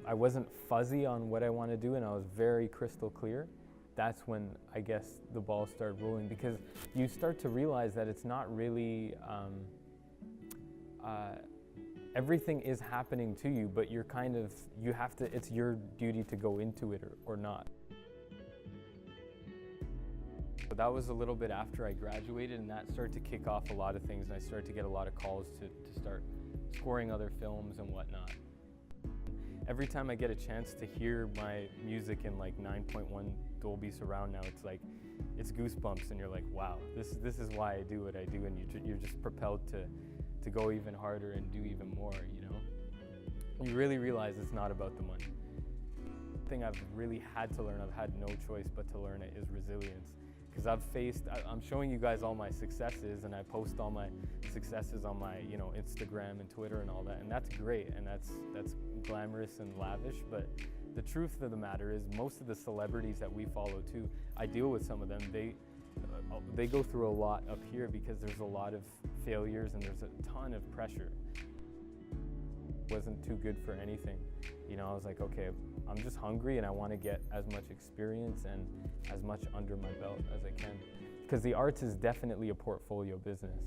I wasn't fuzzy on what I want to do, and I was very crystal clear. That's when I guess the ball started rolling, because you start to realize that it's not really, everything is happening to you, but you're kind of, you have to, it's your duty to go into it or not. So that was a little bit after I graduated, and that started to kick off a lot of things, and I started to get a lot of calls to start scoring other films and whatnot. Every time I get a chance to hear my music in like 9.1 Dolby surround now, it's like, it's goosebumps, and you're like, wow, this is why I do what I do, and you're just propelled to go even harder and do even more, you know? You really realize it's not about the money. The thing I've really had to learn, I've had no choice but to learn it, is resilience. Because I'm showing you guys all my successes, and I post all my successes on my, you know, Instagram and Twitter and all that, and that's great, and that's glamorous and lavish, but the truth of the matter is most of the celebrities that we follow too, I deal with some of them, they go through a lot up here because there's a lot of failures and there's a ton of pressure. Wasn't too good for anything. You know, I was like, okay, I'm just hungry and I want to get as much experience and as much under my belt as I can. Because the arts is definitely a portfolio business.